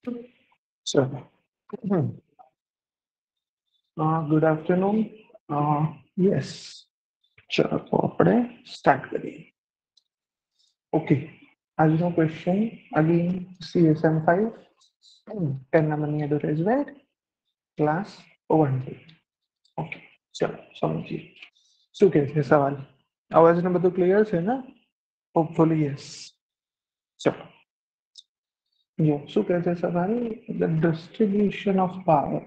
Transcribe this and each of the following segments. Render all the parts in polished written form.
ચલો. Good afternoon. Yes, ચલો તો આપણે સ્ટાર્ટ કરીએ. ઓકે, આજનો question again CSM 5 10 number advertisement class 1. Okay, ચલો સમજીએ શું કહે છે સવાલ. અવાજને બધું ક્લિયર છે ને? Hopefully yes. ચલો જો શું કહે છે સવાલ. The distribution of power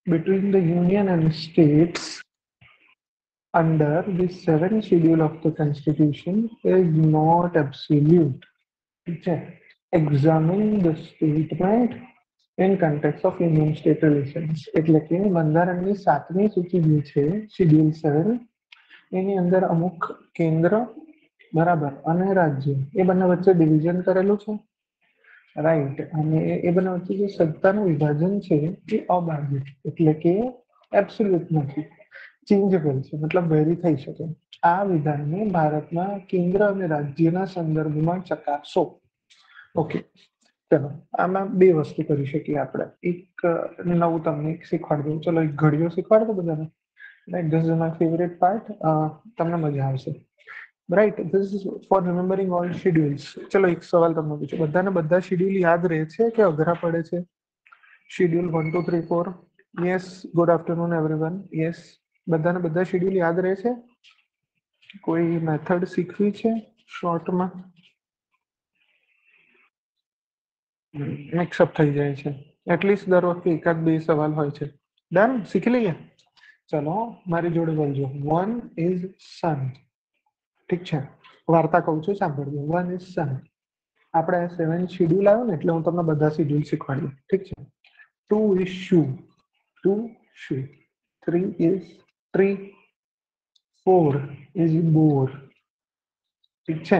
between the union and states under the 7th schedule of the constitution is not absolute. Examine the statement in context of union state relations. એટલે કે બંધારણની 7મી સૂચિ જે છે શેડ્યુલ 7 એની અંદર અમુક કેન્દ્ર બરાબર અને રાજ્ય એ બંને વચ્ચે ડિવિઝન કરેલું છે, રાઈટ. અને એ બંને વચ્ચે જે સત્તાનું વિભાજન છે એ અબાધિત એટલે કે એબ્સોલ્યુટ નથી, ચેન્જેબલ છે, મતલબ વેરી થઈ શકે. આ વિધાનને ભારતના કેન્દ્ર અને રાજ્યના સંદર્ભમાં ચકાસો. ઓકે, ચલો આમાં બે વસ્તુ કરી શકીએ આપણે. એક નવું તમને શીખવાડી દઉં. ચલો એક ઘડીઓ શીખવાડ દો બધાને. Right, this is my favourite part. તમને મજા આવશે. Right, this is four remembering all schedules. ચલો એક સવાલ તમને પૂછું, બધાને બધા શેડ્યુલ યાદ રહે છે કે અઘરા પડે છે? Schedule 1 2 3 4. Yes, good afternoon everyone. Yes, બધાને બધા શેડ્યુલ યાદ રહે છે? કોઈ મેથડ શીખવી છે શોર્ટમાં? મિક્સઅપ થઈ જાય છે. એટલીસ્ટ દર વખતે એકાદ બે સવાલ હોય છે. ડન, શીખી લઈએ. ચલો મારી જોડે બોલજો. One is son. ઠીક છે, વાર્તા કહું છું સાંભળજો. One is son. આપણે 7 શેડ્યુલ આવ્યો ને એટલે હું તમને બધા શેડ્યુલ શીખવાડ્યું. ઠીક છે. 2 ઇઝ શુ. 2 શુ. 3 ઇઝ ટ્રી. 4 ઇઝ બોર. ઠીક છે.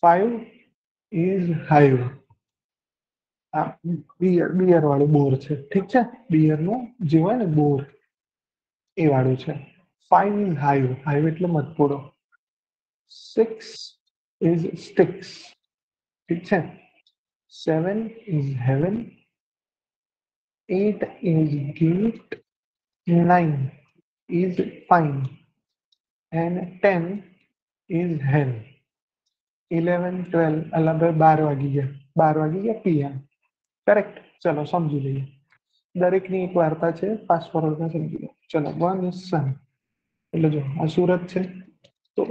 5 ઇઝ હાઈવ. આ બિયર વાળું બોર છે. ઠીક છે, બિયર નું જે હોય ને બોર એ વાળું છે. 5 ઇઝ હાઈવ. હાઈવ એટલે મધપૂડો. 6 ઇઝ સ્ટિક્સ. ઠીક છે. 7 is heaven. 8 is gift. 9 is fine and 10 is hen. 11 12 અલા ભાઈ 12 વાગી ગયા. 12 વાગી ગયા PM. કરેક્ટ. ચલો સમજી લઈએ. દરેકની એક વાર્તા છે, ફાસ્ટ ફોરવર્ડમાં સમજી લો. ચલો વન ઇઝ સન એટલે જો આ સુરત છે. તો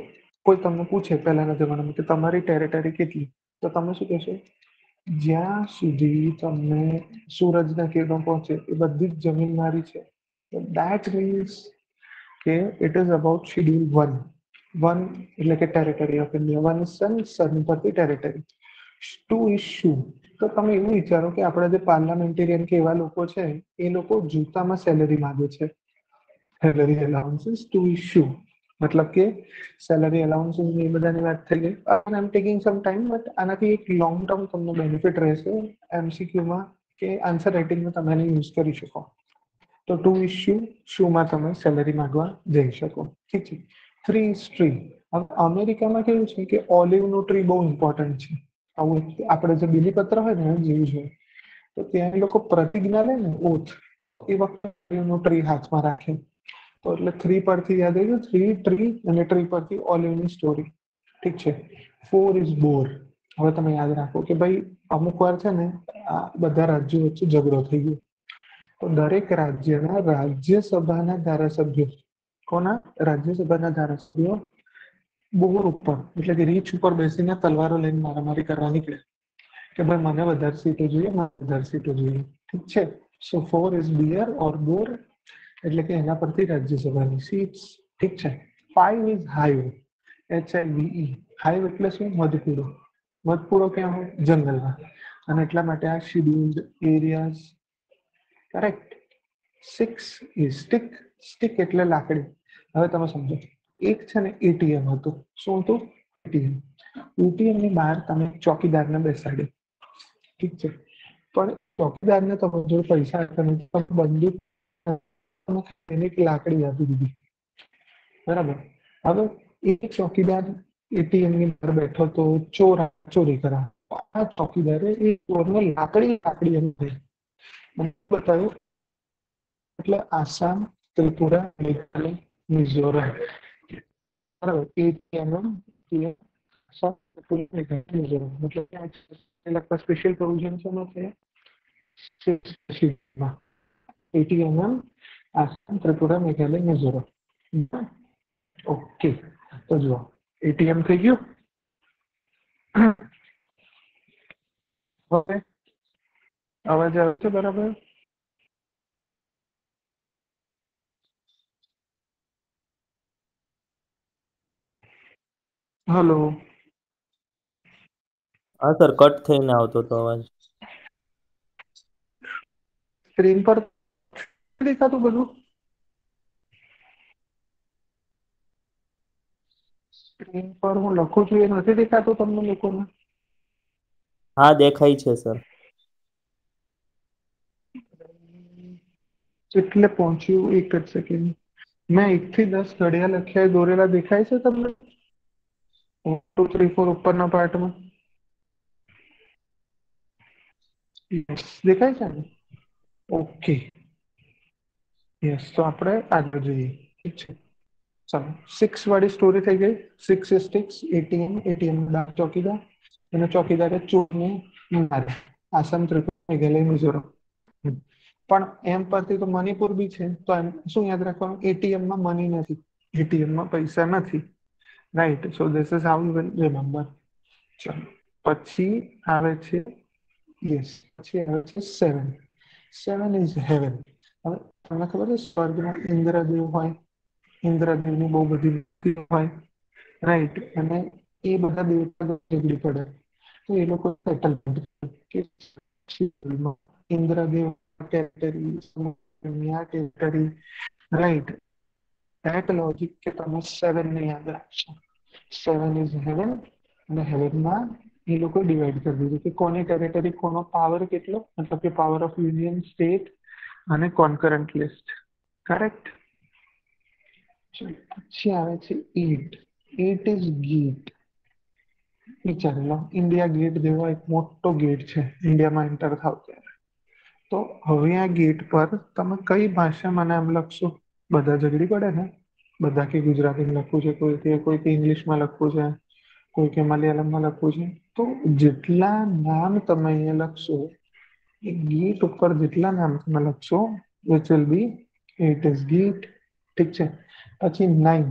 કોઈ તમને પૂછે પહેલાના જમાનામાં કે તમારી ટેરેટરી કેટલી, તો તમે શું કહેશો? જ્યાં સુધી તમને સૂરજના કિરણો પહોંચે એ બધી જ જમીન મારી છે. દેટ મીન્સ કે ઇટ ઇઝ અબાઉટ શેડ્યુલ 1. 1 એટલે કે territory of India. 1 is son, સન પરથી ટેરેટરી. 2 ઇઝ શુ. તો તમે એવું વિચારો કે આપણા જે પાર્લામેન્ટેરિયન કે એવા લોકો છે એ લોકો જૂતામાં સેલેરી માંગે છે. Salary allowances. 2 ઇઝ શુ મતલબ કે સેલરી એલાઉન્સીસ એ બધાની વાત થઈ ગઈ. આઈ એમ ટેકિંગ સમ ટાઈમ બટ આનાથી એક લોંગ ટર્મ તમને બેનિફિટ રહેશે MCQમાં કે આન્સર રાઇટિંગમાં તમે એને યુઝ કરી શકો. તો 2 ઇઝ શુ. શુમાં તમે સેલરી માંગવા જઈ શકો. ઠીક છે. 3 ઇઝ ટ્રી. હવે અમેરિકામાં કેવું છે કે ઓલિવનું ટ્રી બહુ ઇમ્પોર્ટન્ટ છે. આવું આપણે જે બીલીપત્ર હોય ને જેવું છે. તો ત્યાં લોકો પ્રતિજ્ઞા લે ને ઓથ, એ વખતે ઓલિવનું ટ્રી હાથમાં રાખે. તો એટલે 3 પરથી યાદ આવ્યું, 3 ટ્રી અને ટ્રી પરથી ઓલિવની સ્ટોરી. ઠીક છે. 4 ઇઝ બોર. હવે તમે યાદ રાખો કે ભાઈ અમુક વાર છે ને આ બધા રાજ્યો વચ્ચે ઝઘડો થઈ ગયો. તો દરેક રાજ્યના રાજ્યસભાના ધારાસભ્યો, કોના રાજ્યસભાના ધારાસભ્યો બોર ઉપર એટલે કે રીચ ઉપર બેસીને તલવારો લઈને મારામારી કરવા નીકળે કે ભાઈ મને વધારે સીટો જોઈએ, મને વધારે સીટો જોઈએ. ઠીક છે. સો 4 ઇઝ બિયર ઓર બોર એટલે કે એના પરથી રાજ્યસભાની સીટ્સ. ઠીક છે. 5 ઇઝ હાઈવ. HIVE. હાઈવ એટલે શું? મધપૂડો. મધપૂડો ક્યાં હોય? જંગલમાં. અને એટલા માટે આ scheduled areas. Correct. 6 is stick. Stick એટલે લાકડી. હવે તમે સમજો, એક છે ને ATM હતું. શું હતું? ATM. ATM ની બહાર તમે ચોકીદારને બેસાડ્યો. ઠીક છે. પણ ચોકીદારને તમે જો પૈસા બંદૂક એક લાકડી આપી દીધી. બરાબર. હવે એક ચોકીદાર ATM ની બહાર બેઠો તો ચોર ચોરી કરા. આ ચોકીદારે એ ચોરને લાકડી એમ કહી. મને બતાવ્યું એટલે આસામ, ત્રિપુરા, મેઘાલય, મિઝોરમ. બરાબર, ATMM, આસામ, ત્રિપુરા, મેઘાલય, મિઝોરમ. મતલબ કે આ લગતા સ્પેશિયલ પ્રોવિઝન છે ATMM, આસામ, ત્રિપુરા, મેઘાલય, મિઝોરમ. ઓકે, તો જુઓ એટીએમ થઈ ગયું. હવે અવાજ આવે છે બરાબર? હલો, હા સર, કટ થઈને આવતો હતો અવાજ. સ્ક્રીન પર દેખાતું બધું? સ્ક્રીન પર હું લખું છું એ નથી દેખાતું તમને લોકોને? હા, દેખાય છે સર. એટલે પહોંચ્યું, એક જ સેકન્ડ. મેં 1 થી 10 ઘડિયા લખ્યા એ દોરેલા દેખાય છે તમને? 1 2 3 4 ઉપરના પાર્ટમાં દેખાય છે ને? Okay, yes. તો આપણે આગળ જોઈએ. ઠીક છે, ચાલો. 6 વાળી સ્ટોરી થઈ ગઈ. 6 is 6, એટીએમ ચોકીદાર, અને ચોકીદારે ચોરને મારે. આસામ, ત્રિપુરા, મેઘાલય, મિઝોરમ. પણ એમ પરથી તો મણિપુર બી છે, તો એમ શું યાદ રાખવાનું? એટીએમ માં મની નથી, એટીએમ માં પૈસા નથી. Right, so this is how you will remember. ચલો, પછી આવે છે, યસ, પછી આવે છે 7. 7 ઇઝ હેવન. હવે તમને ખબર છે સ્વર્ગમાં ઇન્દ્રદેવ હોય, ઇન્દ્રદેવની બહુ બધી મૂર્તિઓ હોય, રાઈટ. અને એ બધા દેવતા ઝઘડી પડે, તો એ લોકો સેટલમેન્ટ કે Indradev territory, territory, right. That logic કે તમે 7 ને યાદ રાખશો. 7 ઇઝ હેવન, અને હેવનમાં એ લોકો ડિવાઈડ કરી દીધું કે કોની ટેરિટરી, કોનો પાવર કેટલો, મતલબ કે પાવર ઓફ યુનિયન, સ્ટેટ અને કોન્કરન્ટ લિસ્ટ. કરેક્ટ. પછી આવે છે 8. 8 ઇઝ ગેટ. વિચારી લો, ઇન્ડિયા ગેટ જેવો એક મોટો ગેટ છે ઇન્ડિયામાં એન્ટર થાવ ત્યારે. તો હવે આ ગેટ પર તમે કઈ ભાષામાં નામ લખશો? બધા ઝઘડી પડે ને, બધા કે ગુજરાતીમાં લખવું છે, કોઈ કે ઇંગ્લિશમાં લખવું છે, કોઈ કે મલયાલમમાં લખવું છે. તો જેટલા નામ તમે અહીંયા લખશો, એ ગેટ ઉપર જેટલા નામ તમે લખશો, which will be 8 is gate. ઠીક છે. પછી 9.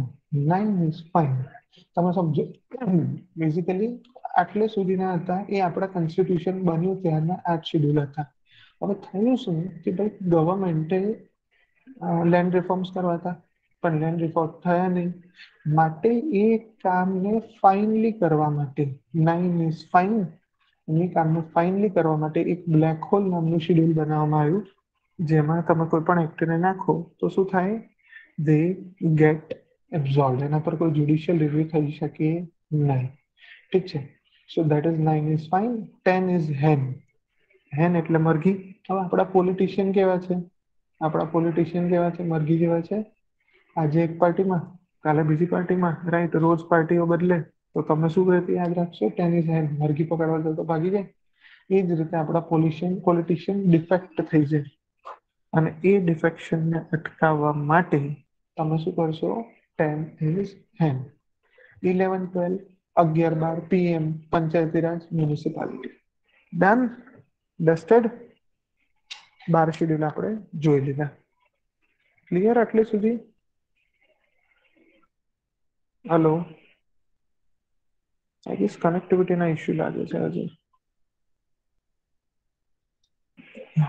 9 ઇઝ ફાઇન. તમે સમજો, બેઝિકલી આટલે સુધીના હતા એ આપણા કોન્સ્ટિટ્યુશન બન્યું ત્યારના આ જ શેડ્યુલ હતા. હવે થયું શું કે ભાઈ ગવર્મેન્ટે લેન્ડ રિફોર્મ્સ કરવા હતા, પણ લેન્ડ રિફોર્મ થયા નહીં. માટે એ કામને ફાઇનલી કરવા માટે 9 ઇઝ ફાઇન. એ કામને ફાઇનલી કરવા માટે એક બ્લેક હોલ નામનું શેડ્યુલ બનાવવામાં આવ્યું, જેમાં તમે કોઈ પણ એક્ટને નાખો તો શું થાય? They get absolve. એના પર કોઈ જ્યુડિશિયલ રિવ્યુ થઈ શકે નહીં. ઠીક છે. So that is 9 is fine. 10 is hen. Hen એટલે મરઘી. હવે આપણા પોલિટિશિયન કેવા છે? મરઘી જેવા છે. આજે એક પાર્ટીમાં, કાલે બીજી પાર્ટીમાં, રાઈટ. રોજ પાર્ટીઓ બદલે. તો તમે શું કહેતી યાદ રાખશો? 10 ઇઝ હેન. મરઘી પકડવા જાવ તો ભાગી જાય. એ જ રીતે આપણા પોલિટિશિયન ડિફેક્ટ થઈ જાય, અને એ ડિફેક્શનને અટકાવવા માટે તમે શું કરશો? 10 is hen. 11 12, 11 12 PM, Panchayati Raj, municipality. Done, dusted. 12 schedule આપણે જોઈ લીધા. ક્લિયર આટલે સુધી? હલો, આઈ ગેસ કનેક્ટિવિટીના ઇશ્યુ લાગે છે હજી.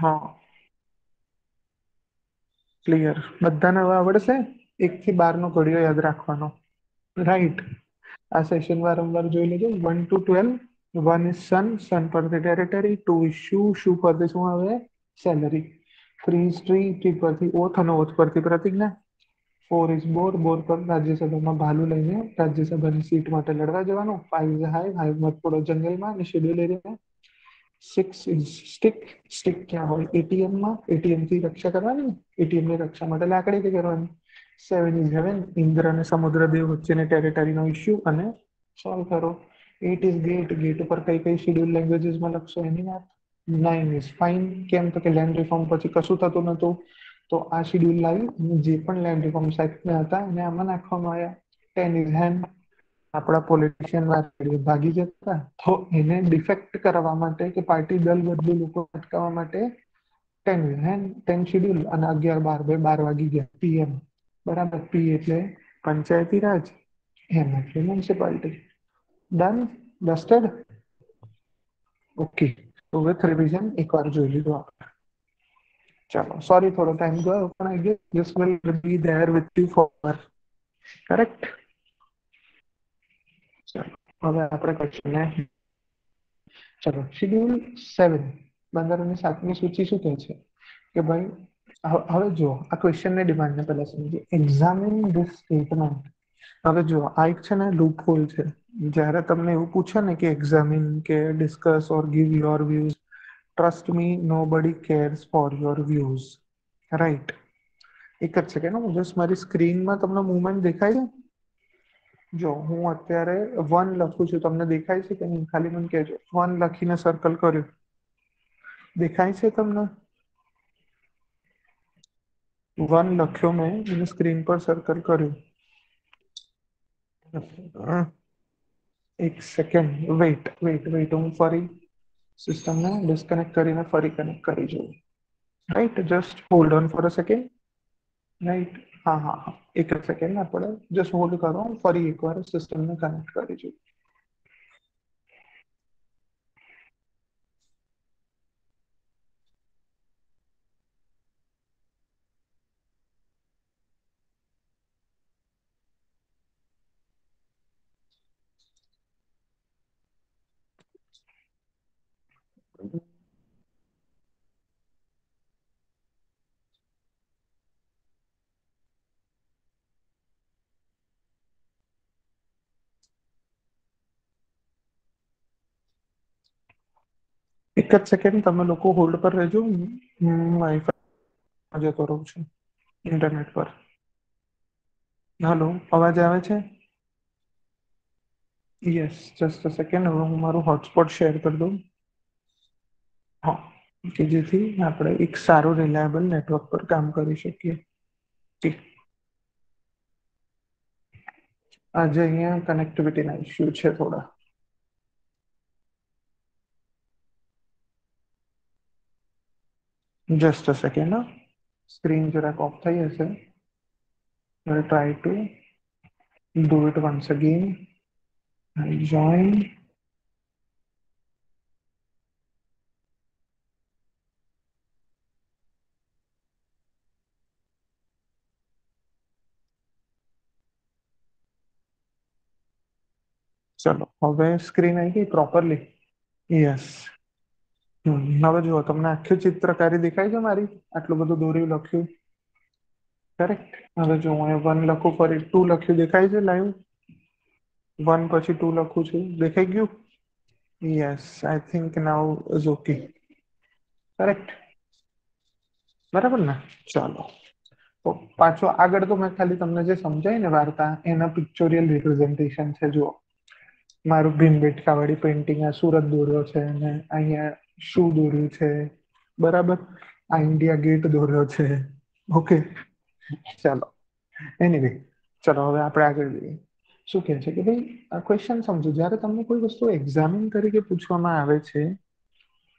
હા, ક્લિયર. બધાને હવે આવડશે? 1 થી 12 નો ઘડિયો યાદ રાખવાનો, રાઈટ. આ સેશન વારંવાર જોઈ લેજો. 1 to 12. 1 ઇઝ સન, સન પરથી ટેરિટરી. 2 ઇઝ શુ પરથી શું આવે? સેલરી. 3 ઇઝ ટ્રી, ટ્રી પરથી ઓથ, અને ઓથ પરથી પ્રતિજ્ઞા. 4 ઇઝ બોર, બોર પર રાજ્યસભામાં ભાલુ લઈને રાજ્યસભાની સીટ માટે લડવા જવાનું. 5 ઇઝ હાઈવ, હાઈવ મત પડો જંગલમાં અને schedule area. 6 is stick, stick ક્યાં હોય? એટીએમમાં. એટીએમ થી રક્ષા કરવાની, એટીએમ ની રક્ષા માટે લાકડીથી કરવાની. 7 ઇઝ હેવન. ઇન્દ્ર અને સમુદ્ર દેવ વચ્ચેની ટેરિટરીનો ઇશ્યુ અને સોલ્વ કરો. 8 ઇઝ ગેટ ઉપર કઈ શેડ્યુલ લેંગ્વેજીસમાં લખશો એની વાત. 9 ઇઝ ફાઇન. કેમ તો કે લેન્ડ રિફોર્મ પછી કશું થતું નતું, તો આ શેડ્યુલ લાવી અને જે પણ લેન્ડ રિફોર્મ એક્ટના હતા એને આમાં નાખવામાં આવ્યા. 10 ઇઝ હેન્ડ. આપણા પોલિટિશિયન ભાગી જતા, તો એને ડિફેક્ટ કરવા માટે કે પાર્ટી દલ બદલું લોકો અટકાવવા માટે 10 ઇઝ હેન્ડ, 10 શેડ્યુલ અને 11 12 વાગી ગયા PM. બરાબર. પી એટલે પંચાયતી રાજ, એમ એટલે મ્યુનિસિપાલિટી. ડન. ડસ્ટેડ. ઓકે. તો વિથ રિવિઝન એકવાર જોઈ લીધું આપણે. ચાલો, સોરી થોડો ટાઈમ ગયો, પણ I guess this will be there with you for. Correct. ચાલો હવે આપણે કરીશું ને. ચલો શેડ્યુલ 7 બંધારણની 7મી સૂચિ શું કહે છે કે ભાઈ હવે જો આ ક્વેશ્ચનને ડિમાન્ડને પહેલા સમજીએ. Examine this statement. હવે જો આ એક છે ને લૂપ હોલ છે. જ્યારે તમને એવું પૂછે ને કે એક્ઝામિન કે discuss or give your views, trust me nobody cares for your views. Right. એક જ સેકન્ડ, હું જસ્ટ મારી સ્ક્રીનમાં તમને મુવમેન્ટ દેખાય છે. જો હું અત્યારે 1 લખું છું, તમને દેખાય છે કે નહીં? ખાલી મને કહેજો. 1 લખીને સર્કલ કર્યું, દેખાય છે તમને? 1 લખ્યો મેં અને સ્ક્રીન પર સર્કલ કર્યું. એક સેકન્ડ, વેઇટ. હું ફરી સિસ્ટમને ડિસ્કનેક્ટ કરીને ફરી કનેક્ટ કરી જોઉં. Right, just hold on for a second. Right. હા, એક જ સેકન્ડ આપણે જસ્ટ હોલ્ડ કરો, ફરી એકવાર સિસ્ટમને કનેક્ટ કરી જોઉં. એક જ સેકન્ડ તમે લોકો હોલ્ડ પર રહેજો. વાઈફાઈ જતો રહું છું ઇન્ટરનેટ પર. હાલો, અવાજ આવે છે? Yes, just a second. હવે હું મારું હોટસ્પોટ શેર કરી દઉં. હા, કે જેથી આપણે એક સારું રિલાયબલ નેટવર્ક પર કામ કરી શકીએ. ઠીક. આજે અહીંયા કનેક્ટિવિટીના ઇસ્યુ છે થોડા. Just a second. સ્ક્રીન જરાક ઓફ થઈ હશે. I'll try to do it once again. I'll join. ચલો, હવે સ્ક્રીન આવી ગઈ પ્રોપરલી. યસ. હવે જુઓ, તમને આખી ચિત્રકારી દેખાય છે મારી? આટલું બધું દોર્યું લખ્યું. કરેક્ટ. હવે જો હું 1 લખું, ફરી 2 લખ્યું, દેખાય છે લાઈવ? 1 પછી 2 લખું છું, દેખાઈ ગયું? Yes, I think now is okay. Correct. બરાબર ને? ચાલો, તો પાછો આગળ તો મેં ખાલી તમને જે સમજાય ને વાર્તા, એના પિક્ચોરિયલ રિપ્રેઝન્ટેશન છે. જુઓ, મારું ભીમબેટકા વાળી પેઇન્ટિંગ આ સુરત દોર્યો છે અને અહીંયા શું દોર્યું છે. બરાબર. આ ઇન્ડિયા ગેટ દોર્યો છે. ઓકે, ચાલો. એનીવે, ચલો હવે આપણે આગળ જઈએ. શું કહે છે કે ભાઈ આ ક્વેશ્ચન સમજો, જ્યારે તમને કોઈ વસ્તુ એક્ઝામિન તરીકે પૂછવામાં આવે છે.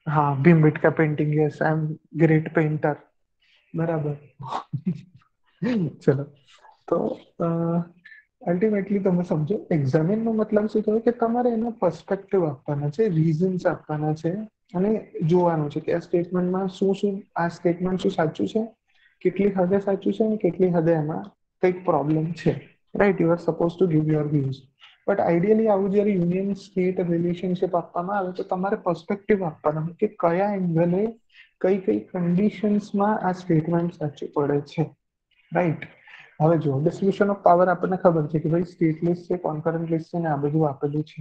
હા, ભીમબેટકા પેઇન્ટિંગ, યસ, આઈ એમ ગ્રેટ પેઇન્ટર. બરાબર. ચલો, તો અલ્ટિમેટલી તમે સમજો, એક્ઝામિનનો મતલબ શું થયો કે તમારે એનો પર્સપેક્ટિવ આપવાના છે, રીઝન્સ આપવાના છે અને જોવાનું છે કે આ સ્ટેટમેન્ટમાં આ સ્ટેટમેન્ટ શું સાચું છે, કેટલી હદે સાચું છે અને કેટલી હદે એમાં કંઈક પ્રોબ્લેમ છે. Right. You are suppose to give your views. But ideally આવું જ્યારે યુનિયન સ્ટેટ રિલેશનશિપ આપવામાં આવે તો તમારે પર્સપેક્ટિવ આપવાનો કે કયા એંગલે કઈ કન્ડિશન્સમાં આ સ્ટેટમેન્ટ સાચું પડે છે. રાઈટ. હવે જો ડિસ્ટ્રીબ્યુશન ઓફ પાવર આપણને ખબર છે કે ભાઈ સ્ટેટ લિસ્ટ છે, કોન્કરન્ટ લિસ્ટ છે ને આ બધું આપેલું છે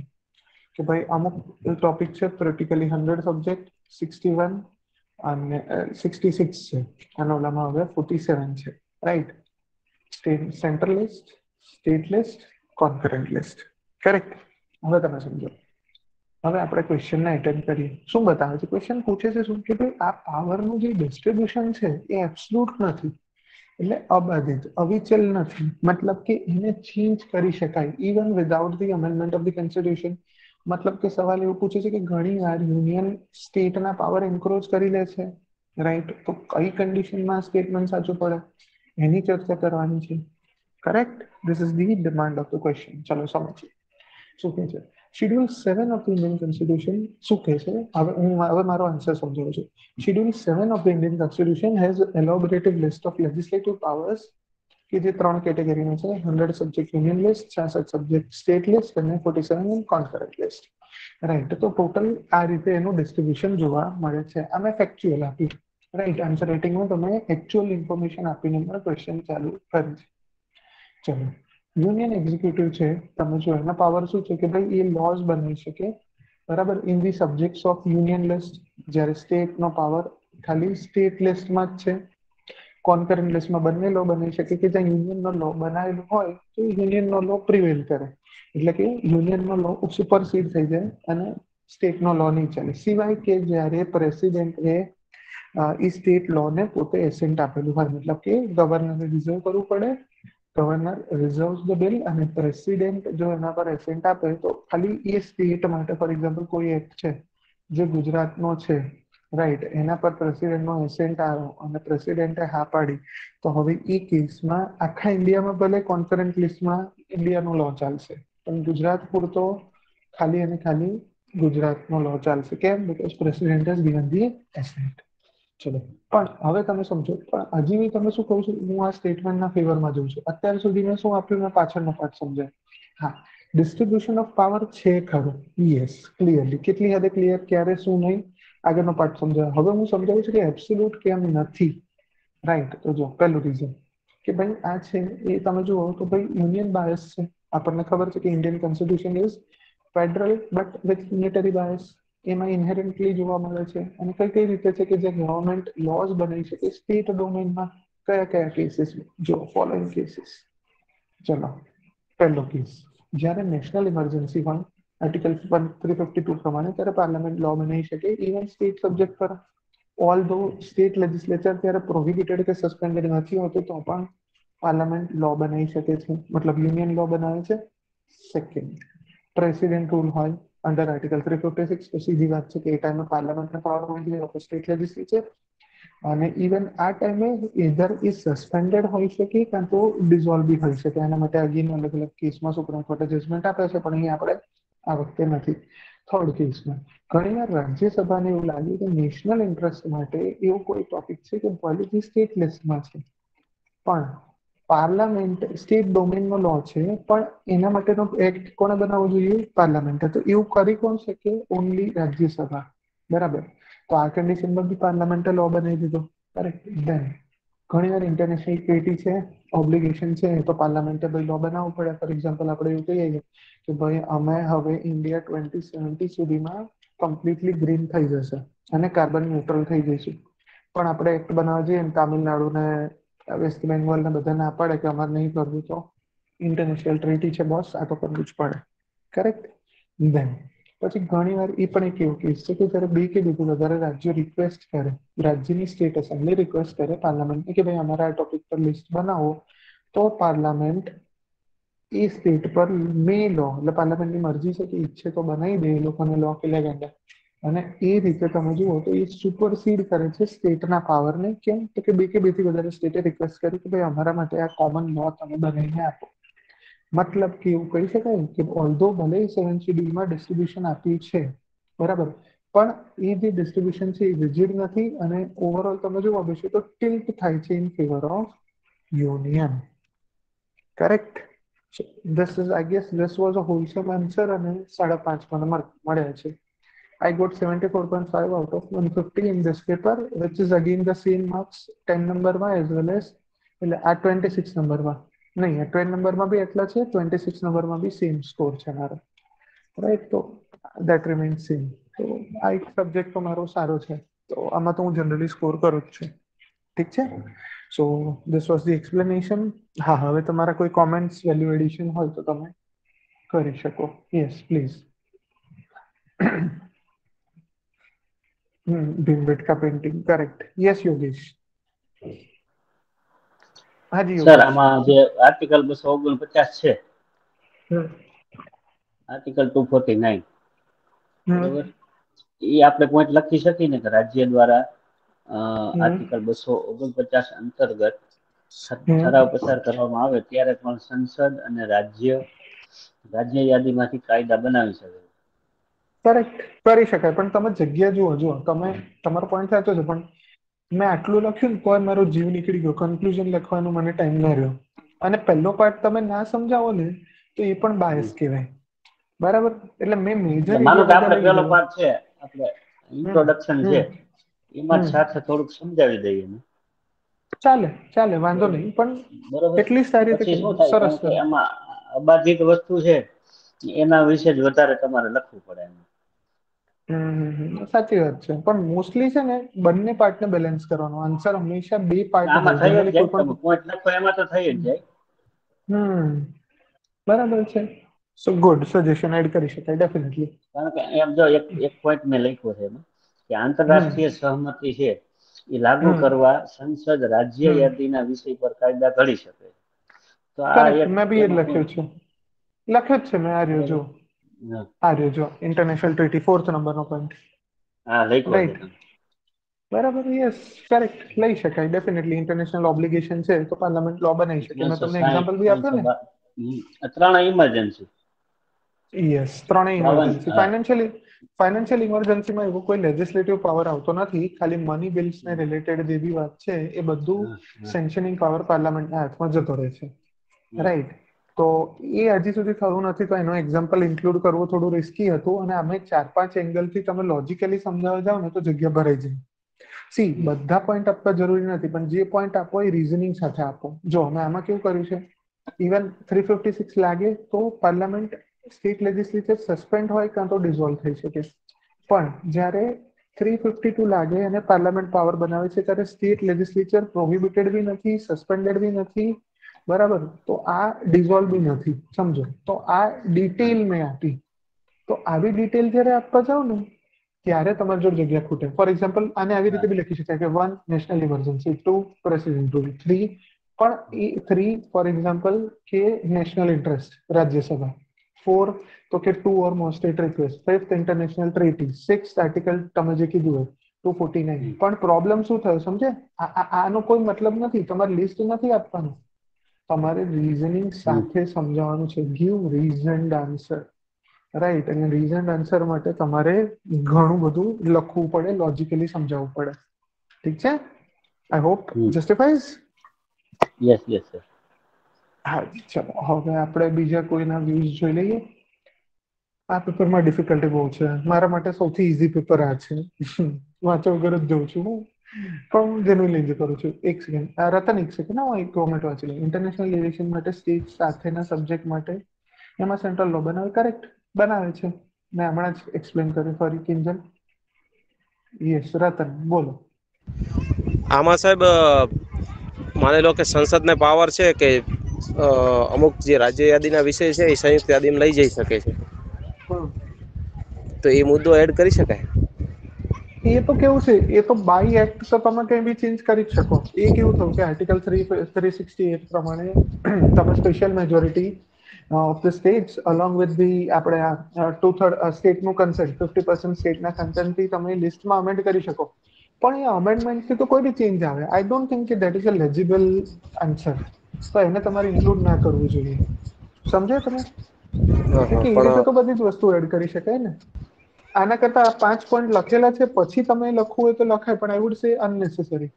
કે ભાઈ અમુક ટોપિક છે પ્રેક્ટિકલી 100 સબ્જેક્ટ 61 અને 66 છે અને ઓલામાં હવે 47 છે. Right. State central list, state list, concurrent list. Correct. હવે તમે સમજો, હવે આપણે ક્વેશ્ચનને એટેન્ડ કરીએ. શું બતાવે છે ક્વેશ્ચન? પૂછે છે શું કે ભાઈ આ પાવરનું જે ડિસ્ટ્રીબ્યુશન છે એ એબ્સોલ્યુટ નથી, એટલે અબાધિત અવિચલ નથી, મતલબ કે એને ચેન્જ કરી શકાય even without the amendment of the constitution. મતલબ કે સવાલ એવું પૂછે છે કે ઘણી વાર યુનિયન સ્ટેટના પાવર એન્ક્રોચ કરી લે છે, રાઈટ? તો કઈ કન્ડિશનમાં સ્ટેટમેન્ટ સાચું પડે એની ચર્ચા કરવાની છે. Correct? This is the demand of the question. ચલો સમજીએ શું કહે છે. Schedule 7 of the Indian constitution શું કહે છે? હવે મારો આન્સર સમજાવું છું. Schedule 7 of the Indian Constitution has elaborated list of legislative powers કે જે 3 કેટેગરીમાં છે. 100 subject union list, 66 subject state list અને 47 કોન્કરન્ટ લિસ્ટ. રાઈટ, તો ટોટલ આ રીતે એનું ડિસ્ટ્રીબ્યુશન જોવા મળે છે. આ મેં ફેક્ચ્યુઅલ આપ્યું, રાઈટ? આન્સર રેટિંગમાં તમે એકચ્યુઅલ ઇન્ફોર્મેશન આપીને પણ ક્વેશ્ચન ચાલુ કરી છે. ચલો, યુનિયન એક્ઝિક્યુટિવ છે, તમે જો એના પાવર શું છે કે ભાઈ એ લોઝ બનાવી શકે, બરાબર, in the subjects of union list. જ્યારે સ્ટેટનો પાવર ખાલી સ્ટેટ લિસ્ટમાં જ છે. કોન્કરન્ટ લિસ્ટમાં બંને લો બનાવી શકે કે જ્યાં યુનિયનનો લો બનાવેલો હોય તો યુનિયનનો લો પ્રિવેલ કરે, એટલે કે યુનિયનનો લો સુપરસીડ થઈ જાય અને સ્ટેટનો લો નહીં ચાલે. સિવાય કે જ્યારે પ્રેસિડેન્ટે એ સ્ટેટ લોને પોતે એસેન્ટ આપેલું હોય, મતલબ કે ગવર્નરે રિઝર્વ કરવું પડે, ગવર્નર રિઝર્વ ધ બિલ અને પ્રેસિડેન્ટ જો એના પર એસેન્ટ આપે તો ખાલી એ સ્ટેટ માટે, ફોર એક્ઝામ્પલ કોઈ એક્ટ છે જે ગુજરાતનો છે, રાઈટ, એના પર પ્રેસિડેન્ટનો એસેન્ટ આવ્યો અને પ્રેસિડેન્ટે હા પાડી, તો હવે એ કેસમાં આખા ઇન્ડિયામાં ભલે કોન્કરન્ટ લિસ્ટમાં ઇન્ડિયાનો લો ચાલશે, પણ ગુજરાત પૂરતો ખાલી અને ખાલી ગુજરાતનો લો ચાલશે. કેમ? Because president has given the ascent. ચલો, પણ હવે તમે સમજો, પણ હજી તમે શું કહું છું, હું આ સ્ટેટમેન્ટના ફેવરમાં જઉં છું. અત્યાર સુધી મેં શું આપ્યું? મેં પાછળનો પાર્ટ સમજાય. હા, ડિસ્ટ્રીબ્યુશન ઓફ પાવર છે ખરું, યસ, ક્લિયરલી. કેટલી હદે ક્લિયર, ક્યારે, શું નહીં, આગળનો પાર્ટ સમજાય. હવે હું સમજાવું છું કે એબ્સોલ્યુટ કેમ નથી. રાઈટ, તો જો પહેલું રીઝન કે ભાઈ આ છે એ તમે જુઓ તો ભાઈ યુનિયન બાયસ છે. આપણને ખબર છે કે Indian constitution is federal but with unitary bias. એમાં ઇન્હેરન્ટલી જોવા મળે છે. અને કઈ કઈ રીતે છે કે જે ગવર્મેન્ટ લોઝ બનાવી શકે સ્ટેટ ડોમેનમાં, કયા કયા કેસીસ? જો ફોલોઈંગ કેસીસ. ચલો, પહેલો કેસ, જ્યારે નેશનલ ઇમરજન્સી હોય આર્ટિકલ 352 પ્રમાણે, ત્યારે પાર્લામેન્ટ લો બનાવી શકે ઇવન સ્ટેટ સબ્જેક્ટ પર. ઓલ ધો સ્ટેટ લેજિસ્લેચર ત્યારે પ્રોહિબિટેડ કે સસ્પેન્ડેડ નથી હોતું, તો પણ પાર્લામેન્ટ લો બનાવી શકે છે, મતલબ યુનિયન લો બનાવે છે. સેકન્ડ, પ્રેસિડેન્ટ રૂલ હોય અંડર આર્ટિકલ 356, તો સીધી વાત છે કે એ ટાઈમે પાર્લામેન્ટને પાવર હોય છે સ્ટેટ લેજિસ્લેચર. અને ઇવન આ ટાઈમે ઇધર એ સસ્પેન્ડેડ હોઈ શકે કાં તો ડિઝોલ્વ બી હોઈ શકે. એના માટે અગેન અલગ અલગ કેસમાં સુપ્રીમ કોર્ટે જજમેન્ટ આપે છે, પણ અહીં આપણે આ વખતે નથી. થર્ડ કેસમાં ઘણીવાર રાજ્યસભાને એવું લાગે કે નેશનલ ઇન્ટરેસ્ટ માટે એવું કોઈ ટોપિક છે કે ભલે સ્ટેટ લિસ્ટમાં છે, પણ પાર્લામેન્ટ સ્ટેટ ડોમેનનો લો છે, પણ એના માટેનો એક્ટ કોણે બનાવવો જોઈએ? પાર્લામેન્ટે. તો એવું કરી કોણ શકે? ઓનલી રાજ્યસભા. બરાબર, તો આ કન્ડિશનમાં બી પાર્લામેન્ટે લો બનાવી દીધો. કરેક્ટ. ધેન ઘણીવાર ઇન્ટરનેશનલ ટ્રીટી છે, ઓબ્લિગેશન છે, તો પાર્લામેન્ટે ભાઈ લો બનાવવો પડે. ફોર એક્ઝામ્પલ આપણે એવું કહીએ કે ભાઈ અમે હવે ઇન્ડિયા 2070 સુધીમાં કમ્પ્લીટલી ગ્રીન થઈ જશે અને કાર્બન ન્યુટ્રલ થઈ જઈશું, પણ આપણે એક્ટ બનાવવા જઈએ તામિલનાડુ ને વેસ્ટ બેંગોલ ને બધા ના પડે કે અમારે નહીં કરવું, તો ઇન્ટરનેશનલ ટ્રીટી છે બોસ, આ તો કરવું જ પડે. કરેક્ટ. ધેન પછી ઘણી વાર એ પણ એક એવું કેસ છે કે જ્યારે બે કે બીજું વધારે રાજ્યો રિક્વેસ્ટ કરે, રાજ્યની સ્ટેટ એસેમ્બલી રિક્વેસ્ટ કરે પાર્લામેન્ટને કે ભાઈ અમારા આ ટોપિક પર લિસ્ટ બનાવો, તો પાર્લામેન્ટ એ સ્ટેટ પર મે લો, એટલે પાર્લામેન્ટની મરજી છે કે ઈચ્છે તો બનાવી દે એ લોકોને લો કે લેગેન્ડા. અને એ રીતે તમે જુઓ તો એ સુપરસીડ કરે છે સ્ટેટના પાવરને. કેમ? તો કે બેથી વધારે સ્ટેટે રિક્વેસ્ટ કરી કે ભાઈ અમારા માટે આ કોમન લો તમે બનાવીને આપો. મતલબ કે એવું કહી શકાય કે ઓલ્ધો ભલે 7 શેડ્યુલમાં ડિસ્ટ્રીબ્યુશન આપ્યું છે, બરાબર, પણ એ જે ડિસ્ટ્રીબ્યુશન છે એ રિજિડ નથી અને ઓવરઓલ તમે જોવા બેસો તો ટિલ્ટ થાય છે in favour of union. Correct. This is, I guess, this was a wholesome answer અને 5.5 મને માર્ક મળ્યા છે. I got 74.5 out of 150 in this paper, which is again the same marks 10 નંબરમાં as well as, એટલે આ 26 નંબરમાં નહીં, આ 12 નંબરમાં બી એટલા છે, 26 નંબરમાં બી સેમ સ્કોર છે મારો. રાઈટ, તો દેટ રિમેન્સ સેમ. તો આ એક સબ્જેક્ટ તો મારો સારો છે, તો આમાં તો હું જનરલી સ્કોર કરું જ છું. ઠીક છે. So this was the explanation. હા, હવે તમારા કોઈ કોમેન્ટ્સ, વેલ્યુ એડિશન હોય તો તમે કરી શકો. Yes please. Bhimbetka painting correct yes Yogesh Haji sir Yogesh આમાં જે આર્ટિકલ 249 છે, हम्म, આર્ટિકલ 249 हम्म, બરોબર, એ આપણે પોઈન્ટ લખી શકીએ ને કે રાજ્ય દ્વારા हम्म, આર્ટિકલ 249 અંતર્ગત हम्म, ઠરાવ પસાર કરવામાં આવે ત્યારે પણ સંસદ અને રાજ્ય યાદીમાંથી કાયદા બનાવી શકે. કરેક્ટ કરી શકાય પણ તમે જગ્યા જુઓ તમે તમારો પોઈન્ટ સાચો છે પણ મેં આટલું લખ્યું ને તો મારો જીવ નીકળી ગયો કન્ક્લુઝન લખવાનો મને ટાઈમ ના રહ્યો અને પહેલો પાર્ટ તમે ના સમજાવો ને તો એ પણ બાયસ કહેવાય બરાબર એટલે મેં મેજર માનો કે એરિયા આપણે વધારે પેલો લીધેલો પાર્ટ છે, આપણે ઇન્ટ્રોડક્શન છે, એમાં જ સાથે થોડુંક સમજાવી દઈએ ને, ચાલે ચાલે વાંધો નહીં પણ બરોબર. એટલીસ્ટ આ રીતે પછી શું થાય, સરસ કારણ કે આમાં અબાધિત વસ્તુ છે એના વિશે જ વધારે તમારે લખવું પડે. સાચી વાત છે પણ મોસ્ટલી છે ને બંને પાર્ટને બેલેન્સ કરવાનો આન્સર હંમેશા બે પાર્ટ આમાં હોય થઈ જ જનરલી જાય, કોઈ પણ તમે પોઈન્ટ લખો એમાં તો થઈ જ જાય. બરાબર છે સો ગુડ સજેશન એડ કરી શકાય ડેફિનેટલી કારણ કે એમ જો એક પોઈન્ટ મેં લખ્યો છે એમાં કે આંતરરાષ્ટ્રીય સહમતિ છે એ લાગુ કરવા સંસદ રાજ્ય યાદીના વિષય પર કાયદા ઘડી શકે. તો આ કરેક્ટ એક મેં બી એ એમાં લખ્યું છે લખ્યું જ છે મેં આ રહ્યો જો ઇન્ટરનેશનલ ટ્રીટી 4th નંબરનો પોઈન્ટ હા લખ્યો છે રાઈટ તમે. બરાબર યસ કરેક્ટ લઈ શકાય ડેફિનેટલી ઇન્ટરનેશનલ ઓબ્લિગેશન છે તો પાર્લામેન્ટ લો બનાવી શકે મેં તમને 360 એક્ઝામ્પલ બી આપ્યું ને 312 ત્રણ ઇમરજન્સી યસ ત્રણેય 52 ઇમરજન્સી ફાઇનાન્શિયલ ઇમરજન્સીમાં એવો કોઈ લેજિસ્લેટિવ પાવર આવતો નથી ખાલી મની બિલ્સ ને રિલેટેડ જે બી વાત છે એ બધું સેન્કશનિંગ પાવર પાર્લામેન્ટના હાથમાં જતો રહે છે રાઈટ તો એ હજી સુધી થયું નથી તો એનો એક્ઝામ્પલ ઇન્ક્લુડ કરવું થોડું રિસ્કી હતું અને અમે 4-5 એંગલથી તમે લોજિકલી સમજાવવા જાઓ ને તો જગ્યા ભરાઈ જાય સી બધા પોઈન્ટ આપવા જરૂરી નથી પણ જે પોઈન્ટ આપો એ રીઝનિંગ સાથે આપો જો અમે આમાં કેવું કર્યું છે ઇવન 356 લાગે તો પાર્લામેન્ટ સ્ટેટ લેજિસ્લેચર સસ્પેન્ડ હોય કાં તો ડિઝોલ્વ થઈ શકે પણ જ્યારે 352 લાગે અને પાર્લામેન્ટ પાવર બનાવે છે ત્યારે સ્ટેટ લેજિસ્લેચર પ્રોહિબિટેડ બી નથી સસ્પેન્ડેડ બી નથી બરાબર તો આ ડિઝોલ્વ બી નથી સમજો તો આ ડિટેલ મેં આપી તો આવી ડિટેલ જ્યારે આપવા જાવ ને ત્યારે તમારી જોડે જગ્યા ખૂટે ફોર એક્ઝામ્પલ આને આવી રીતે બી લખી શકાય કે 1 નેશનલ ઇમરજન્સી 2 પ્રેસિડેન્ટ રૂલ 3 પણ એ 3 ફોર એક્ઝામ્પલ કે નેશનલ ઇન્ટરેસ્ટ રાજ્યસભા 4 તો કે 2 or more state request 5th international treaty 6th article તમે જે કીધું હોય 249 પણ પ્રોબ્લેમ શું થયો સમજે આનો કોઈ મતલબ નથી તમારે લિસ્ટ નથી આપવાનું તમારે રીઝનિંગ સાથે સમજાવવાનું છે ગીવ રીઝન્ડ આન્સર રાઈટ અને રીઝન આન્સર માટે તમારે ઘણું બધું લખવું પડે લોજિકલી સમજાવવું પડે ઠીક છે I hope justifies yes yes sir. હા ચલો હવે આપણે બીજા કોઈના વ્યૂઝ જોઈ લઈએ આ પેપરમાં ડિફિકલ્ટી બહુ છે મારા માટે સૌથી ઇઝી પેપર આ છે વાંચો વગર જ જઉં છું હું પણ જેનું લેન્જ કરું છું એક સેકન્ડ રતન એક સેકન્ડ હું એક કોમેન્ટ વાંચી લઉં ઇન્ટરનેશનલ એવિએશન માટે સ્ટેટ સાથેના સબ્જેક્ટ માટે એમાં સેન્ટ્રલ લો બનાવે કરેક્ટ બનાવે છે મેં હમણાં જ એક્સપ્લેન કર્યું ફરી કિંજલ યસ રતન બોલો આમાં સાહેબ માની લો કે સંસદને પાવર છે કે અમુક જે રાજ્ય યાદીના વિષય છે એ સંયુક્ત યાદીમાં લઈ જઈ શકે છે તો એ મુદ્દો એડ કરી શકાય એ તો કેવું છે એ તો બાય એક્ટ તો તમે કઈ બી ચેન્જ કરી જ શકો એ કેવું થયું કે આર્ટિકલ 368 પ્રમાણે તમે special majority of the states along with the આપણે 2/3 સ્ટેટનું કન્સેન્ટ 50% સ્ટેટના કન્સેન્ટથી તમે લિસ્ટમાં અમેન્ડ કરી શકો પણ એ અમેન્ડમેન્ટથી તો કોઈ બી ચેન્જ આવે આઈ ડોન્ટ થિંક કે દેટ ઇઝ અ લેજિબલ આન્સર તો એને તમારે ઇન્ક્લુડ ના કરવું જોઈએ સમજે તમે કે એ રીતે પણ તો બધી જ વસ્તુ એડ કરી શકાય ને આના કરતા 5 પોઈન્ટ લખેલા છે પછી તમે લખવું હોય તો લખાય પણ આઈ વુડ સે અનનેસેસરી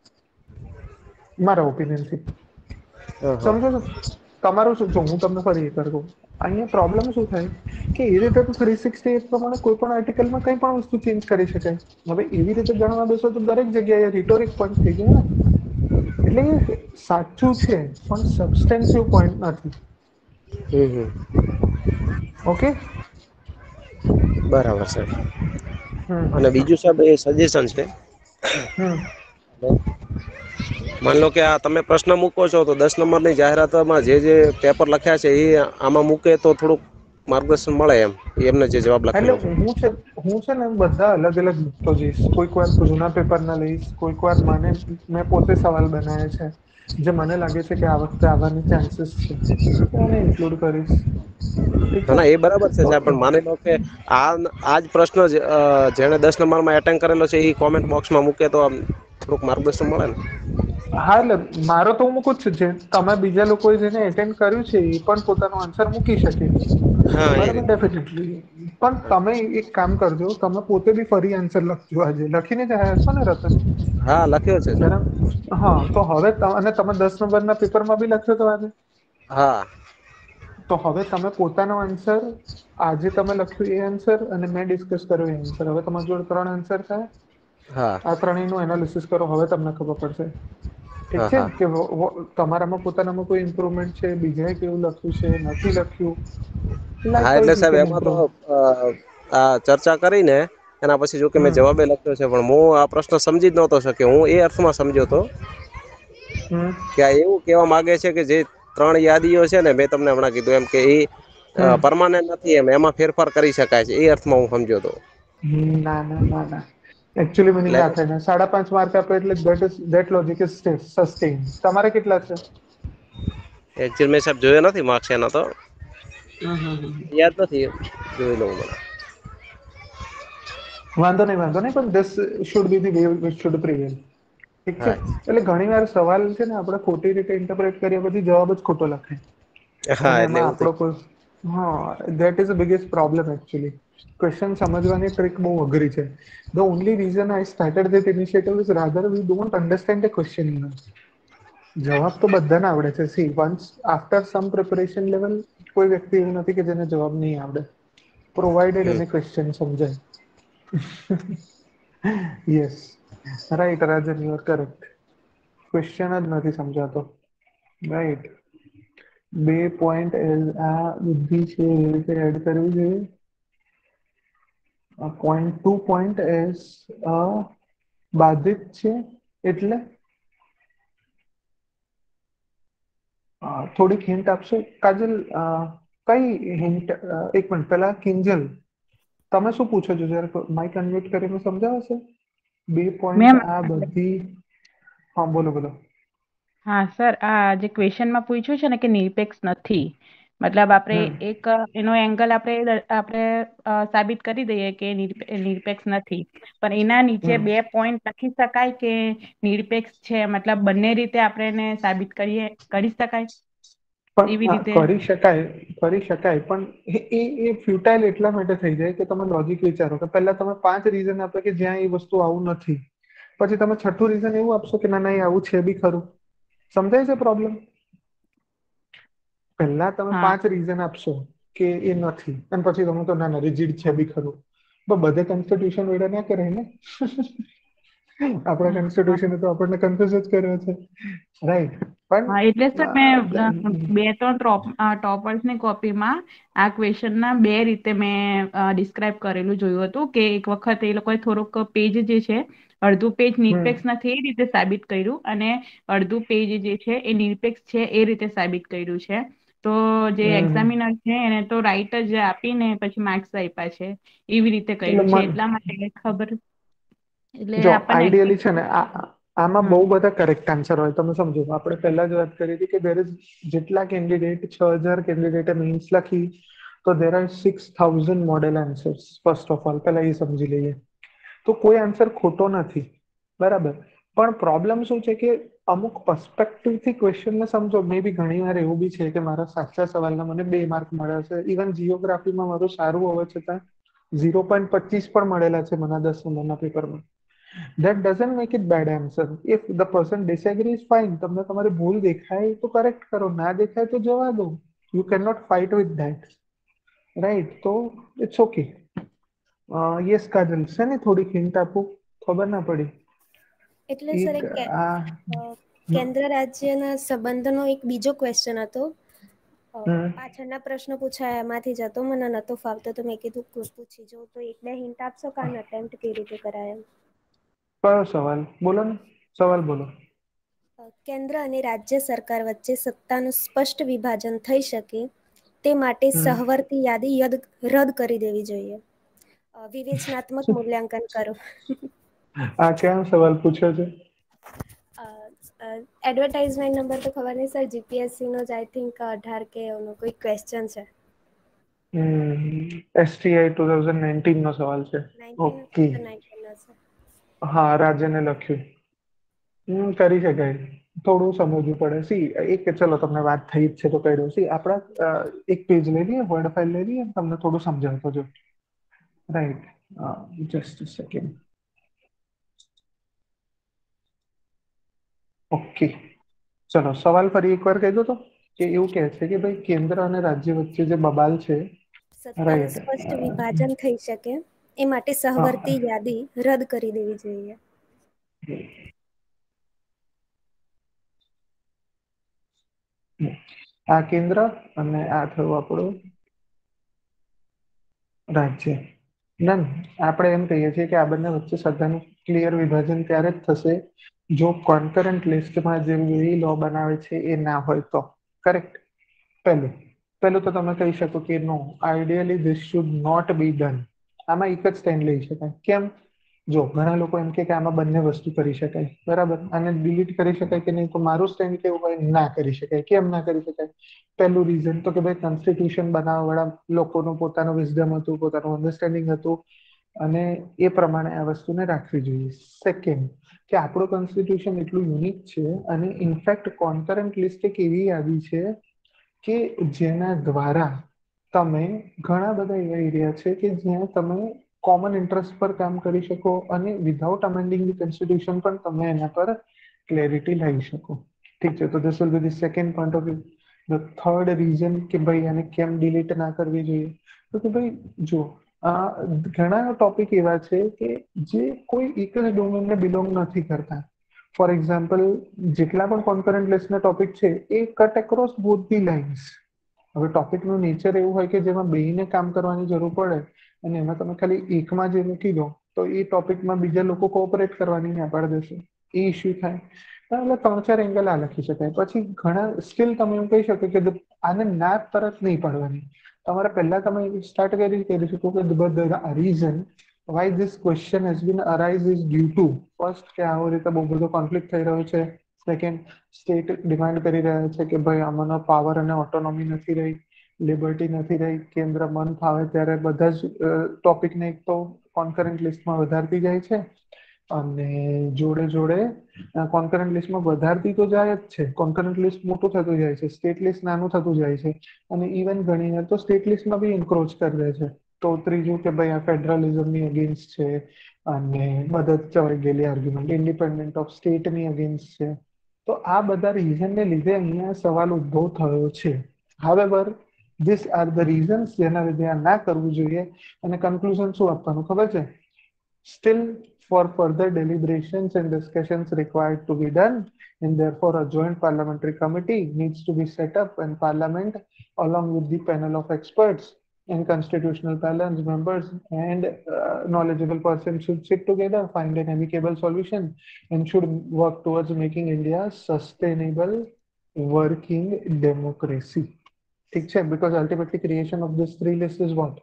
મારા ઓપિનિયનથી સમજો છો તમારું શું જો હું તમને ફરી એકવાર કહું અહીંયા પ્રોબ્લેમ શું થાય કે એ રીતે તો 368 પ્રમાણે કોઈ પણ આર્ટિકલમાં કંઈ પણ વસ્તુ ચેન્જ કરી શકાય હવે એવી રીતે ગણવા બેસો તો દરેક જગ્યાએ રિટોરિક પોઈન્ટ થઈ જાય ને એટલે એ સાચું છે પણ સબસ્ટેન્સિવ પોઈન્ટ નથી ઓકે બરાબર સાહેબ અને બીજું સાહેબ એ સજેશન છે માની લો કે આ તમે પ્રશ્ન મૂકો છો તો 10 નંબરની જાહેરાતમાં જે પેપર લખ્યા છે એ આમાં મૂકે તો થોડુંક માર્ગદર્શન મળે એમ એમને જે જવાબ એટલે લખેલો છે. હું છે ને બધા અલગ અલગ મૂકતો જઈશ. કોઈક વાર જૂના પેપરના લઈશ, કોઈક વાર મેં પોતે સવાલ બનાવ્યા છે જે મને લાગે છે કે આ વખતે આવવાની ચાન્સીસ છે, તો એને ઇન્ક્લુડ કરીશ. ઠીક છે. ના એ બરાબર છે સાહેબ, પણ માની લો કે આ જ પ્રશ્ન જેણે 10 નંબરમાં એટેન્ડ કરેલો છે એ કોમેન્ટ બોક્સમાં મૂકે તો આમ થોડુંક માર્ગદર્શન મળે ને. હા એટલે મારો તો હું મૂકું જ છું. જે તમે બીજા લોકોએ જેને એટેન્ડ કર્યું છે એ પણ પોતાનો આન્સર મૂકી શકે. હા એ બરાબર, રીતે. ડેફિનેટલી. પણ તમે એક કામ કરજો, તમે પોતે બી ફરી આન્સર લખજો. આજે લખીને જ આવ્યા છો ને રતન? હા લખ્યો છે સાહેબ. બરાબર. હા તો હવે અને તમે 10 નંબરના પેપરમાં બી લખ્યો તો આજે? હા. તો હવે તમે પોતાનો આન્સર, આજે તમે લખ્યું એ આન્સર અને મેં ડિસ્કસ કર્યો એ આન્સર, હવે તમારી જોડે 3 આન્સર થાય. હા આ ત્રણેયનું એનાલિસિસ કરો, હવે તમને ખબર પડશે. ઠીક હા છે હા કે તમારામાં પોતાનામાં કોઈ ઇમ્પ્રુવમેન્ટ છે, બીજાએ કેવું લખ્યું છે, નથી લખ્યું. હા લાઈક એટલે વાઇઝ યુ સાહેબ કેન એમાં તો ઇમ્પ્રુવ. આ ચર્ચા કરીને એના પછી જો કે મેં હમ જવાબે લખ્યો છે, પણ હું આ પ્રશ્ન સમજી જ નહોતો શક્યો. હું એ અર્થમાં સમજ્યો હતો હમ કે આ એવું કહેવા માંગે છે કે જે 3 યાદીઓ છે ને, મેં તમને હમણાં કીધું એમ કે એ હમ પરમાનન્ટ નથી, એમાં ફેરફાર કરી શકાય છે, એ અર્થમાં હું સમજ્યો હતો. ના ના ના ના, એકચ્યુઅલી મિનિંગ આ એટલે થાય ને 5.5 માર્ક આપે એટલે ધેટ લોજિક ઇઝ સસ્ટેન. તમારે કેટલા છે? એકચ્યુઅલી મેં સાહેબ જોયો નથી માર્ક્સ એનો તો, હમ. યાદ નથી, જોઈ લઉં મને. વાંધો નહીં, પણ this should be the way which should prevail. ઠીક છે. હા એટલે ઘણી વાર સવાલ છે ને આપણે ખોટી રીતે ઇન્ટરપ્રેટ કર્યા પછી જવાબ જ ખોટો લખાય. હા અને એટલે એમાં એવું આપણો કોઈ, હા, that is the biggest problem actually. Question સમજવાની ટ્રીક બહુ અઘરી છે. The only reason I started that initiative is rather we don't understand the question enough. જવાબ તો બધાને આવડે છે. C once after some preparation level કોઈ વ્યક્તિ એવું નથી કે જેને જવાબ નહીં આવડે, પ્રોવાઇડેડ હમ. એને ક્વેશ્ચન સમજાય. Yes, right Rajan, you are correct. Question જ નથી સમજાતો. રાઈટ. 2 પોઈન્ટ આ બુદ્ધિ છે એ રીતે એડ કરવી જોઈએ. પોઈન્ટ 2 પોઈન્ટ એસ બાધિત છે એટલે થોડીક હિન્ટ આપશો કાજલ? કઈ હિન્ટ? એક મિનિટ પહેલા કિંજલ, તમે શું પૂછો છો? જયારે માઇક અનમ્યુટ કરીને સમજાવશે. 2 પોઈન્ટ મેમ આ બધી. હા બોલો બોલો. હા સર, આ જે ક્વેશ્ચનમાં પૂછ્યું છે ને કે નિરપેક્ષ નથી, મતલબ આપણે હમ એક એનો એંગલ આપણે સાબિત કરી દઈએ કે નિરપેક્ષ નથી, પણ એના નીચે હમ 2 પોઈન્ટ લખી શકાય કે નિરપેક્ષ છે, મતલબ બંને રીતે આપણે એને સાબિત કરી શકાય એવી પણ રીતે. કરી શકાય પણ એ ફ્યુટાઇલ એટલા માટે થઈ જાય કે તમે લોજિક વિચારો કે પહેલા તમે 5 રીઝન આપો કે જ્યાં એ વસ્તુ આવું નથી, પછી તમે છઠ્ઠું રીઝન એવું આપશો કે ના ના આવું છે બી ખરું. સમજાય છે પ્રોબ્લેમ? પહેલા તમે હા 5 રીઝન આપશો કે એ નથી, અને પછી તમે તો ના ના રિજિડ છે બી ખરું. બધે કોન્સ્ટિટ્યુશન વેડા ના કરે ને. આપણા હા કોન્સ્ટિટ્યુશન તો આપણને કન્ફ્યુઝ જ કર્યો છે, રાઈટ? હા, એટલે સર મેં પણ 2-3 ટોપર્સની કોપીમાં આ ક્વેશ્ચનના 2 રીતે મેં ડિસ્ક્રાઇબ કરેલું જોયું હતું કે એક વખત એ લોકોએ થોડુંક પેજ જે છે, અડધું પેજ હમ નિરપેક્ષ નથી એ રીતે સાબિત કર્યું, અને અડધું પેજ જે છે એ નિરપેક્ષ છે એ રીતે સાબિત કર્યું છે. તો જે હમ એક્ઝામિનર છે એને તો રાઈટ જ આપીને પછી માર્ક્સ આપ્યા છે. એવી રીતે એટલે કર્યું છે, એટલા માટે ખબર. એટલે જો આપણને આઈડિયલી છે ને આમાં બહુ હમ બધા કરેક્ટ આન્સર હોય. તમે સમજો, આપણે પહેલા જ વાત કરી હતી કે there is જેટલા કેન્ડિડેટ 6000 કેન્ડિડેટે મીન્સ લખી, તો there are 6000 model answers. First of all પહેલા એ સમજી લઈએ. તો કોઈ આન્સર ખોટો નથી, બરાબર. પણ પ્રોબ્લેમ શું છે કે અમુક પર્સપેક્ટિવથી ક્વેશ્ચનને સમજો. મે બી ઘણી વાર એવું બી છે કે મારા સાચા સવાલના મને 2 માર્ક મળ્યા છે. ઇવન જીઓગ્રાફીમાં મારું સારું હોવા છતાં 0.25 પણ મળેલા છે મને 10 નંબરના પેપરમાં. That doesn't make it bad answer. If the person disagrees, fine. તમને તમારી ભૂલ દેખાય તો કરેક્ટ કરો, ના દેખાય તો જવા દો. You cannot fight with that. Right? તો ઇટ્સ ઓકે. યસ કાજલ, છે ને થોડીક હિન્ટ આપું, ખબર ના પડી. એટલે સર એક આ કેન્દ્ર રાજ્યના સંબંધનો એક બીજો ક્વેશ્ચન હતો. હમ પાછળના પ્રશ્નો પૂછાયા એમાંથી જતો મને નતો ફાવતો, તો મેં કીધું પૂછી જોઉં. તો 1-2 હિન્ટ આપશો કે આનો અટેમ્પ્ટ કેવી રીતે કરાય એમ? કયો સવાલ બોલો ને? સવાલ બોલો. કેન્દ્ર અને રાજ્ય સરકાર વચ્ચે સત્તાનું સ્પષ્ટ વિભાજન થઈ શકે તે માટે હમ. સહવર્તી યાદી રદ કરી દેવી જોઈએ. વિવેચનાત્મક મૂલ્યાંકન કરો. આ ક્યાં સવાલ પૂછ્યો છે? એડવર્ટાઇઝમેન્ટ નંબર તો ખબર નહીં સર, જીપીએસસી નો જ આઈ થિંક 18 કે એનો કોઈ ક્વેશ્ચન છે. STI 2019 નો સવાલ છે. 19 ઓકે. તો 19 નો છે. હા, રાજ્યને લખ્યું. કરી શકાય. થોડું સમજવું પડે. એક ચલો તમને વાત થઈ જ છે તો કહી દઉં. આપણા એક પેજ લઈ લઈએ, વર્ડ ફાઇલ લઈ લઈએ, તમને થોડું સમજાવતો જો. Right. Just a second. Okay. ચલો, સવાલ ફરી એકવાર કહી દો તો. કે એવું કહે છે કે ભાઈ કેન્દ્ર અને રાજ્ય વચ્ચે જે બબાલ છે, સત્તાનું રાઈટ. સ્પષ્ટ વિભાજન થઈ શકે એ માટે સહવર્તી યાદી રદ કરી દેવી જોઈએ. આ કેન્દ્ર અને આ થયું આપણું રાજ્ય. ના, આપણે એમ કહીએ છીએ કે આ બંને વચ્ચે સત્તાનું ક્લિયર વિભાજન ત્યારે જ થશે જો કોન્કરન્ટ લિસ્ટમાં જે લો બનાવે છે એ ના હોય તો. કરેક્ટ. પહેલું તો તમે કહી શકો કે no, ideally this should not be done. આમાં એક જ સ્ટેન્ડ લઈ શકાય. કેમ? જો ઘણા લોકો એમ કે આમાં બંને વસ્તુ કરી શકાય, બરાબર, અને ડિલીટ કરી શકાય કે નહીં, તો મારું સ્ટેન્ડ કેવું હોય, ના કરી શકાય. કેમ ના કરી શકાય? પહેલું રીઝન તો કે ભાઈ કોન્સ્ટિટ્યુશન બનાવવા વાળા લોકોનું પોતાનું વિઝડમ હતું, પોતાનું અન્ડરસ્ટેન્ડિંગ હતું, અને એ પ્રમાણે આ વસ્તુને રાખવી જોઈએ. સેકન્ડ, કે આપણું કોન્સ્ટિટ્યુશન એટલું યુનિક છે અને ઇનફેક્ટ કોન્કરન્ટ લિસ્ટ એક એવી યાદી છે કે જેના દ્વારા તમે ઘણા બધા એવા એરિયા છે કે જ્યાં તમે કોમન ઇન્ટરેસ્ટ પર કામ કરી શકો અને વિધાઉટ અમેન્ડિંગ ધી કોન્સ્ટિટ્યુશન પણ તમે એના પર ક્લેરિટી લાવી શકો. ઠીક છે, તો this will be the second point of view. The third reason કે ભાઈ આને કેમ ડિલીટ ના કરવી જોઈએ, તો કે ભાઈ જો આ ઘણા ટોપિક એવા છે કે જે કોઈ એક જ ડોમેનને બિલોંગ નથી કરતા. ફોર એક્ઝામ્પલ, જેટલા પણ કોન્કરન્ટ લિસ્ટના ટોપિક છે એ cut across both the lines. હવે ટોપિકનું નેચર એવું હોય કે જેમાં બેયને કામ કરવાની જરૂર પડે અને એમાં તમે ખાલી એકમાં જે મૂકી દો તો એ ટોપિકમાં બીજા લોકો કોઓપરેટ કરવાની ના પાડી દેશે. એ ઇસ્યુ થાય. એટલે 3-4 એંગલ આ લખી શકાય. પછી ઘણા સ્ટીલ તમે એમ કહી શકો કે આને ના તરત નહીં પાડવાની. તમારે પહેલા તમે સ્ટાર્ટ કરી શકો કે the reason why this question has been arise is due to first, કે આવો રીતે બહુ બધો કોન્ફ્લિક્ટ થઈ રહ્યો છે. સેકન્ડ, સ્ટેટ ડિમાન્ડ કરી રહ્યા છે કે ભાઈ આમાંનો પાવર અને ઓટોનોમી નથી રહી, લિબર્ટી નથી રહી, કેન્દ્ર મન ફાવે ત્યારે બધા જ ટોપિકને એક તો કોન્કરન્ટ લિસ્ટમાં વધારતી જાય છે અને જોડે જોડે કોન્કરન્ટ લિસ્ટમાં વધારતી તો જાય જ છે, કોન્કરન્ટ લિસ્ટ મોટું થતું જાય છે, સ્ટેટ લિસ્ટ નાનું થતું જાય છે, અને ઇવન ઘણી વાર તો સ્ટેટ લિસ્ટમાં બી એન્ક્રોચ કરી દે છે. તો ત્રીજું કે ભાઈ આ ફેડરલિઝમની અગેન્સ્ટ છે અને મદદ ચવાઈ ગયેલી આર્ગ્યુમેન્ટ ઇન્ડિપેન્ડન્ટ ઓફ સ્ટેટની અગેન્સ્ટ છે. તો આ બધા રીઝનને લીધે અહીંયા સવાલ ઉદ્ભવ થયો છે. However this are the reasons જેના લીધે આ ના કરવું જોઈએ. અને કન્ક્લુઝન શું આપવાનું ખબર છે? Steel for further deliberations and discussions required to be done, and therefore a joint parliamentary committee needs to be set up, and Parliament, along with the panel of experts and constitutional balance members and knowledgeable persons, should sit together, find an amicable solution, and should work towards making India sustainable working democracy. ઠીક છે? Because ultimately creation of this three list is what?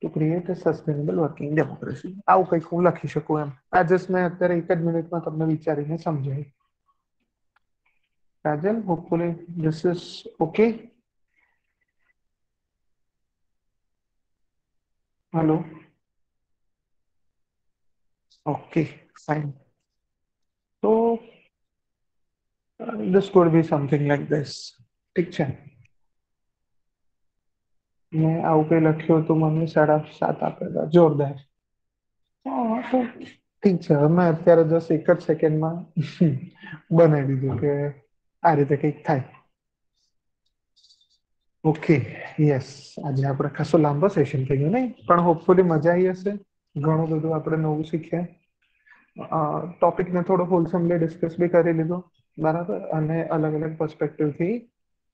To create a sustainable working democracy. આવું કંઈક હું લખી શકું એમ. આ just મેં અત્યારે એક જ મિનિટમાં તમને વિચારીને સમજાવી. Kajal, hopefully this is okay. Hello. Okay, fine. તો this could be something like this. ઠીક છે? મેં આવું કંઈ લખ્યું હતું, મને 7.5 આપેલા. જોરદાર. તો ઠીક છે, હવે મેં અત્યારે જસ્ટ એક જ સેકન્ડમાં બનાવી દીધું કે આ રીતે કંઈક થાય. Okay, yes. આજે આપણે ખાસો લાંબો સેશન થઈ ગયો નહીં, પણ હોપફુલી મજા આવી હશે. ઘણું બધું આપણે નવું શીખ્યા. ટોપિકને થોડો હોલસમલી ડિસ્કસ બી કરી લીધો, બરાબર, અને અલગ અલગ પર્સપેક્ટિવથી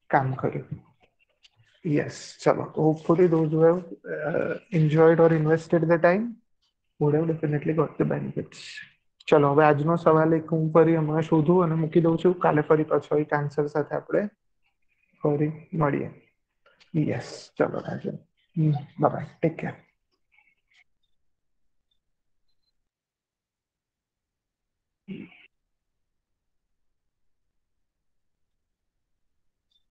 કામ કર્યું. યસ, ચલો. Hopefully those who have enjoyed or invested the time would have definitely got the benefits. ચલો, હવે આજનો સવાલ એક હું ફરી હમણાં શોધું અને મૂકી દઉં છું. કાલે ફરી પાછો એક આન્સર સાથે આપણે ફરી મળીએ. यस, चलो राजन, बाय बाय, टेक केयर।